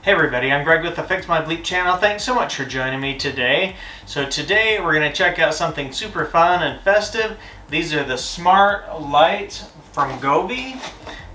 Hey everybody, I'm Greg with the Fix My Bleep channel. Thanks so much for joining me today. So today we're going to check out something super fun and festive. These are the smart lights from Govee.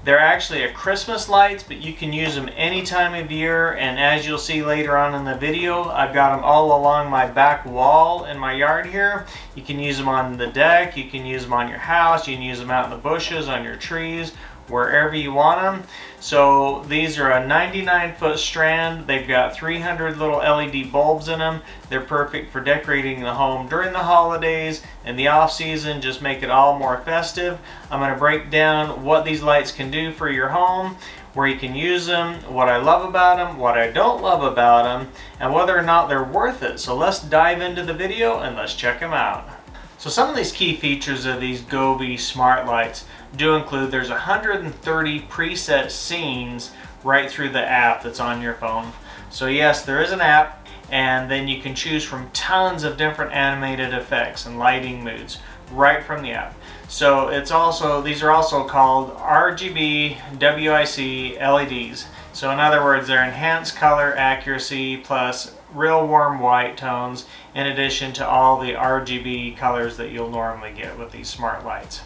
They're actually a Christmas lights, but you can use them any time of year, and as you'll see later on in the video, I've got them all along my back wall in my yard here. You can use them on the deck, you can use them on your house, you can use them out in the bushes, on your trees, wherever you want them. So these are a 99-foot strand. They've got 300 little LED bulbs in them. They're perfect for decorating the home during the holidays and the off season. Just make it all more festive. I'm going to break down what these lights can do for your home, where you can use them, what I love about them, what I don't love about them, and whether or not they're worth it. So let's dive into the video and let's check them out. So some of these key features of these Govee smart lights do include there's 130 preset scenes right through the app that's on your phone. So yes, there is an app, and then you can choose from tons of different animated effects and lighting moods right from the app. So it's also, these are also called RGBWIC LEDs. So in other words, they're enhanced color accuracy plus real warm white tones, in addition to all the RGB colors that you'll normally get with these smart lights.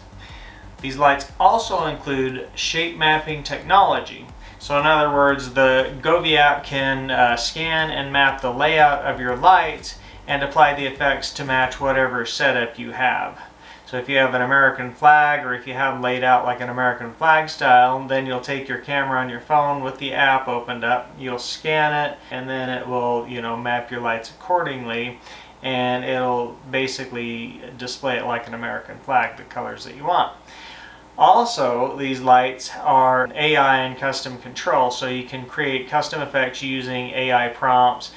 These lights also include shape mapping technology. So in other words, the Govee app can scan and map the layout of your lights and apply the effects to match whatever setup you have. So if you have an American flag, or if you have them laid out like an American flag style, then you'll take your camera on your phone with the app opened up, you'll scan it, and then it will, map your lights accordingly, and it'll basically display it like an American flag, the colors that you want. Also, these lights are AI and custom control, so you can create custom effects using AI prompts,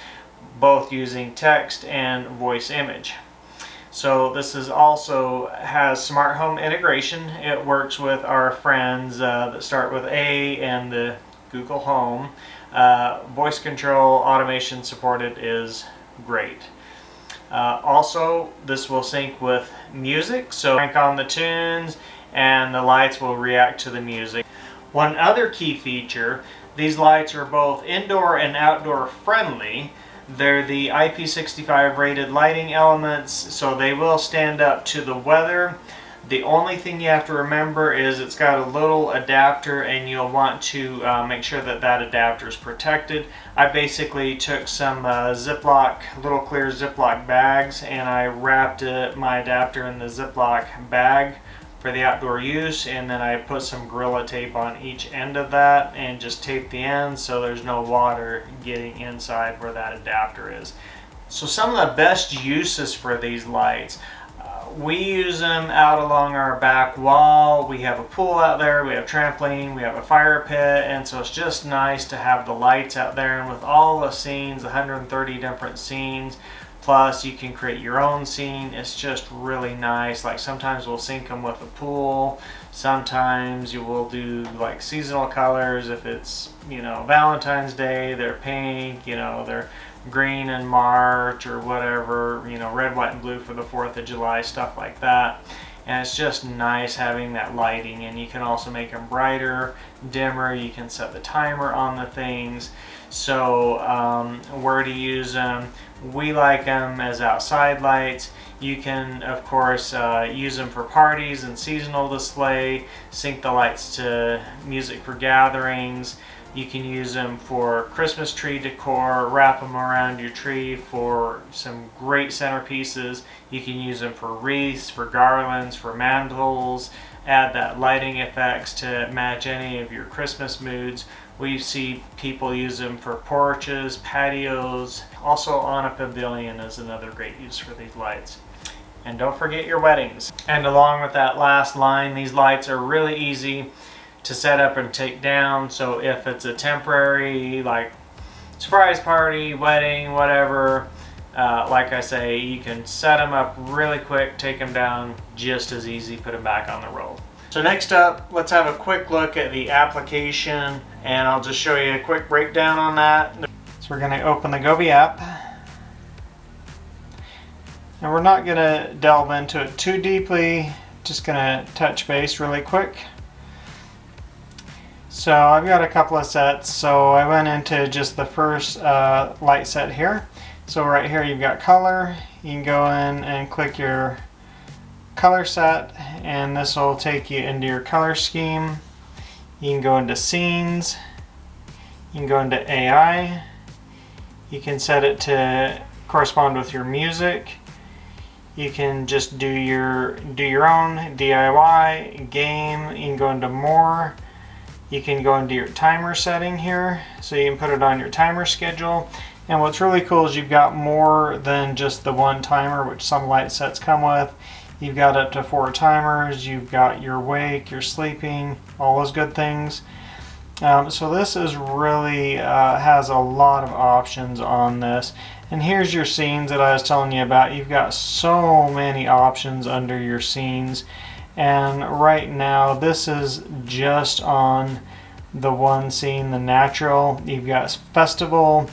both using text and voice image. So this is also has smart home integration. It works with our friends that start with A and the Google Home. Voice control automation supported is great. Also, this will sync with music, so crank on the tunes and the lights will react to the music. One other key feature, these lights are both indoor and outdoor friendly. They're the IP65 rated lighting elements, so they will stand up to the weather. The only thing you have to remember is it's got a little adapter, and you'll want to make sure that that adapter is protected. I basically took some little clear Ziploc bags, and I wrapped my adapter in the Ziploc bag for the outdoor use, and then I put some Gorilla Tape on each end of that and just tape the ends so there's no water getting inside where that adapter is. So some of the best uses for these lights, we use them out along our back wall. We have a pool out there, we have trampoline, we have a fire pit, and so it's just nice to have the lights out there, and with all the scenes, 130 different scenes, plus you can create your own scene. It's just really nice. Like sometimes we'll sync them with a pool, sometimes you will do like seasonal colors. If it's Valentine's Day, they're pink, they're green in March or whatever, red, white, and blue for the 4th of July, stuff like that. And it's just nice having that lighting, and you can also make them brighter, dimmer. You can set the timer on the things. So where to use them? We like them as outside lights. You can, of course, use them for parties and seasonal display, sync the lights to music for gatherings. You can use them for Christmas tree decor, wrap them around your tree for some great centerpieces. You can use them for wreaths, for garlands, for mantles, add that lighting effects to match any of your Christmas moods. We see people use them for porches, patios, also on a pavilion is another great use for these lights. And don't forget your weddings. And along with that last line, these lights are really easy to set up and take down. So if it's a temporary, like surprise party, wedding, whatever, like I say, you can set them up really quick, take them down just as easy, put them back on the roll. So next up, let's have a quick look at the application, and I'll just show you a quick breakdown on that. So we're going to open the Govee app, and we're not going to delve into it too deeply, just going to touch base really quick. So I've got a couple of sets, so I went into just the first light set here. So right here you've got color. You can go in and click your color set, and this will take you into your color scheme. You can go into scenes, you can go into AI, you can set it to correspond with your music. You can just do your own DIY game. You can go into more. You can go into your timer setting here, so you can put it on your timer schedule. And what's really cool is you've got more than just the one timer, which some light sets come with. You've got up to 4 timers. You've got your wake, your sleeping, all those good things. So this is really has a lot of options on this. And here's your scenes that I was telling you about. You've got so many options under your scenes. And right now this is just on the one scene, the natural. You've got festival,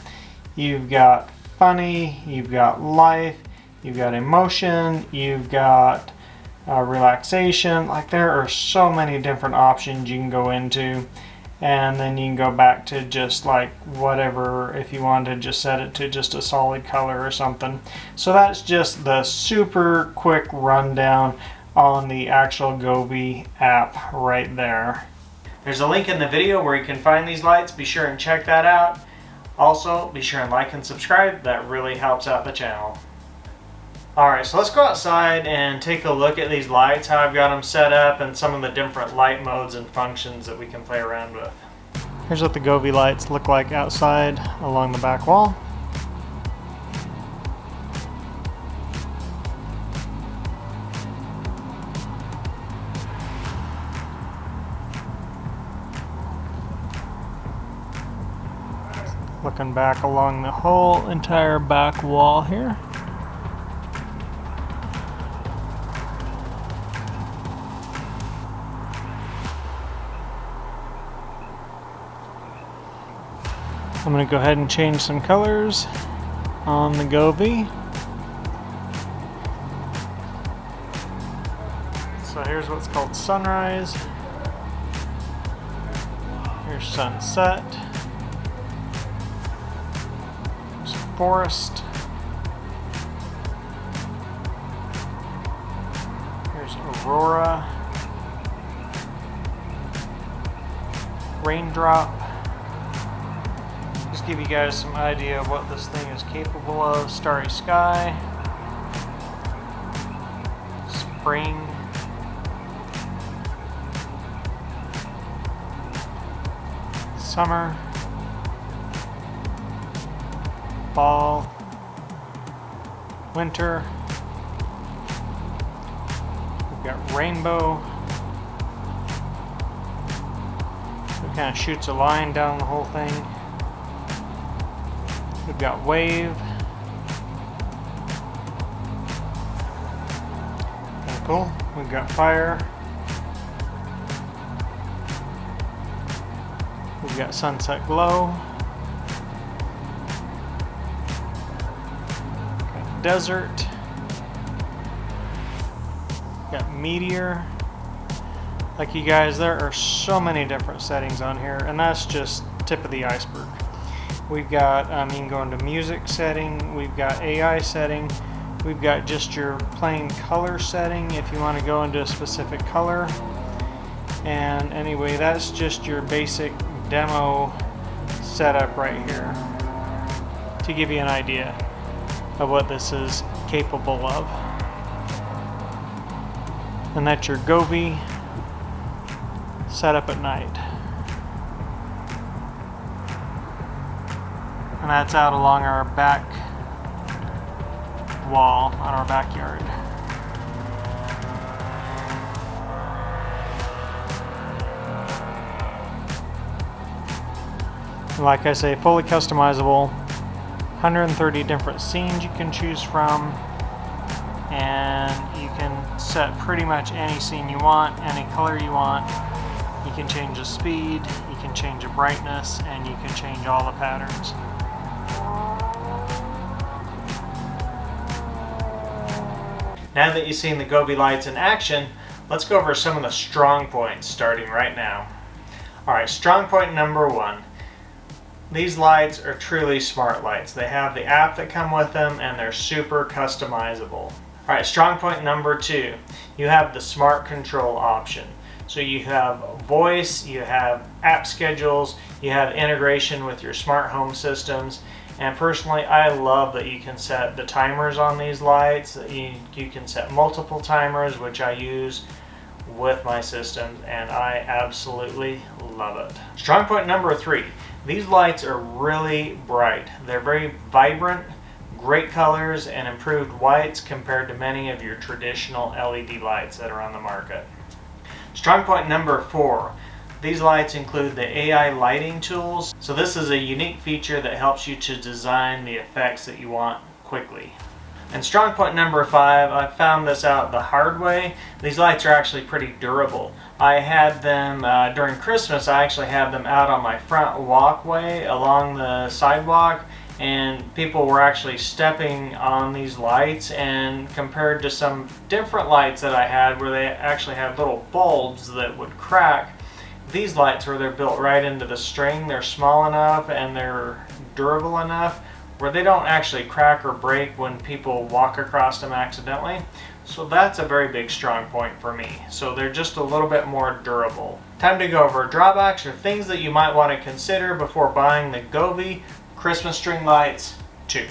you've got funny, you've got life, you've got emotion, you've got relaxation. Like, there are so many different options you can go into. And then you can go back to just like whatever, if you wanted to just set it to just a solid color or something. So that's just the super quick rundown on the actual Govee app right there. There's a link in the video where you can find these lights. Be sure and check that out. Also, be sure and like and subscribe. That really helps out the channel. Alright, so let's go outside and take a look at these lights, how I've got them set up, and some of the different light modes and functions that we can play around with. Here's what the Govee lights look like outside along the back wall. Looking back along the whole entire back wall here. I'm going to go ahead and change some colors on the Govee. So here's what's called sunrise. Here's sunset. Here's forest. Here's aurora. Raindrop. Just give you guys some idea of what this thing is capable of. Starry sky. Spring. Summer. Fall. Winter. We've got rainbow. It kind of shoots a line down the whole thing. We've got wave. Kind of cool. We've got fire. We've got sunset glow. Got desert. Got meteor. Like, you guys, there are so many different settings on here, and that's just tip of the iceberg. We've got, you can go into music setting, we've got AI setting, we've got just your plain color setting if you want to go into a specific color. And anyway, that's just your basic demo setup right here to give you an idea of what this is capable of. And that's your Govee setup at night. And that's out along our back wall on our backyard. And like I say, fully customizable. 130 different scenes you can choose from, and you can set pretty much any scene you want, any color you want. You can change the speed, you can change the brightness, and you can change all the patterns. Now that you've seen the Govee lights in action, let's go over some of the strong points starting right now. Alright, strong point number 1. These lights are truly smart lights. They have the app that come with them and they're super customizable. Alright, strong point number 2. You have the smart control option. So you have voice, you have app schedules, you have integration with your smart home systems. And personally, I love that you can set the timers on these lights. You can set multiple timers, which I use with my systems, and I absolutely love it. Strong point number 3. These lights are really bright. They're very vibrant, great colors, and improved whites compared to many of your traditional LED lights that are on the market. Strong point number 4. These lights include the AI lighting tools. So this is a unique feature that helps you to design the effects that you want quickly. And strong point number 5, I found this out the hard way. These lights are actually pretty durable. I had them during Christmas. I actually had them out on my front walkway along the sidewalk, and people were actually stepping on these lights, and compared to some different lights that I had where they actually had little bulbs that would crack, these lights, where they're built right into the string, they're small enough and they're durable enough where they don't actually crack or break when people walk across them accidentally. So that's a very big strong point for me. So they're just a little bit more durable. Time to go over drawbacks or things that you might want to consider before buying the Govee Christmas string lights 2.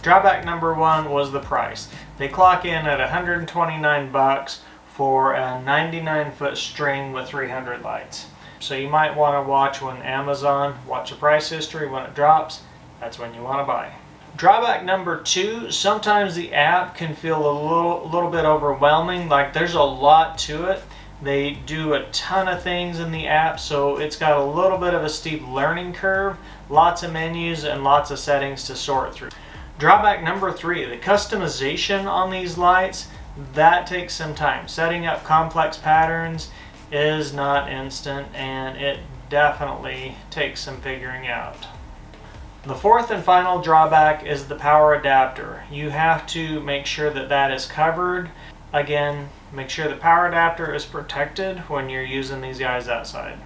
Drawback number 1 was the price. They clock in at $129 for a 99-foot string with 300 lights. So you might want to watch watch the price history when it drops. That's when you want to buy. Drawback number 2, sometimes the app can feel a little bit overwhelming, like there's a lot to it. They do a ton of things in the app, so it's got a little bit of a steep learning curve, lots of menus and lots of settings to sort through. Drawback number 3, the customization on these lights, that takes some time. Setting up complex patterns is not instant, and it definitely takes some figuring out. The 4th and final drawback is the power adapter. You have to make sure that that is covered. Again, make sure the power adapter is protected when you're using these guys outside.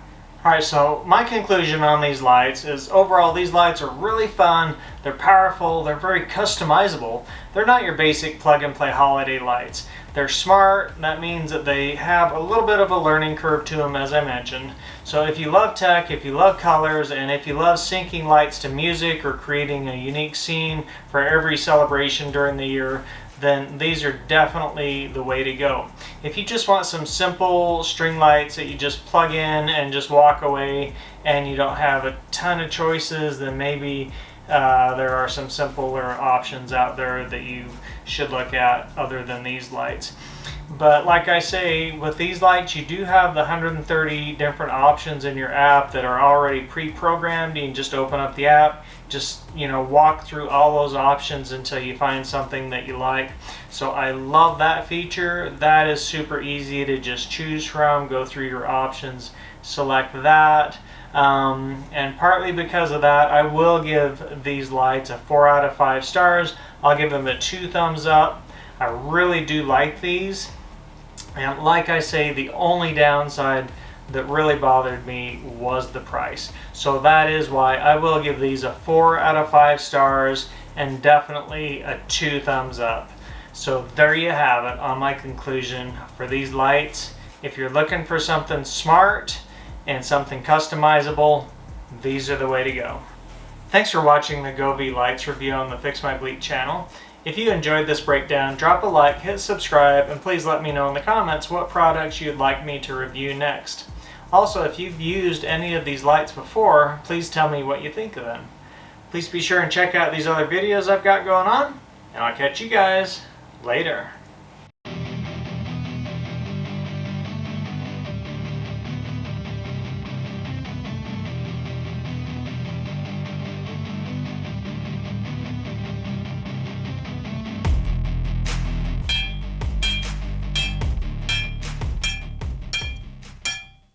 Alright, so my conclusion on these lights is overall these lights are really fun, they're powerful, they're very customizable. They're not your basic plug and play holiday lights. They're smart. That means that they have a little bit of a learning curve to them, as I mentioned. So if you love tech, if you love colors, and if you love syncing lights to music or creating a unique scene for every celebration during the year, then these are definitely the way to go. If you just want some simple string lights that you just plug in and just walk away and you don't have a ton of choices, then maybe there are some simpler options out there that you should look at other than these lights. But like I say, with these lights you do have the 130 different options in your app that are already pre-programmed. You can just open up the app, just walk through all those options until you find something that you like. So I love that feature. That is super easy to just choose from, go through your options, select that. And partly because of that, I will give these lights a 4 out of 5 stars. I'll give them a 2 thumbs up. I really do like these. And like I say, the only downside that really bothered me was the price. So that is why I will give these a 4 out of 5 stars and definitely a 2 thumbs up. So there you have it on my conclusion for these lights. If you're looking for something smart and something customizable, these are the way to go. Thanks for watching the Govee lights review on the Fix My Bleep channel. If you enjoyed this breakdown, drop a like, hit subscribe, and please let me know in the comments what products you'd like me to review next. Also, if you've used any of these lights before, please tell me what you think of them. Please be sure and check out these other videos I've got going on, and I'll catch you guys later.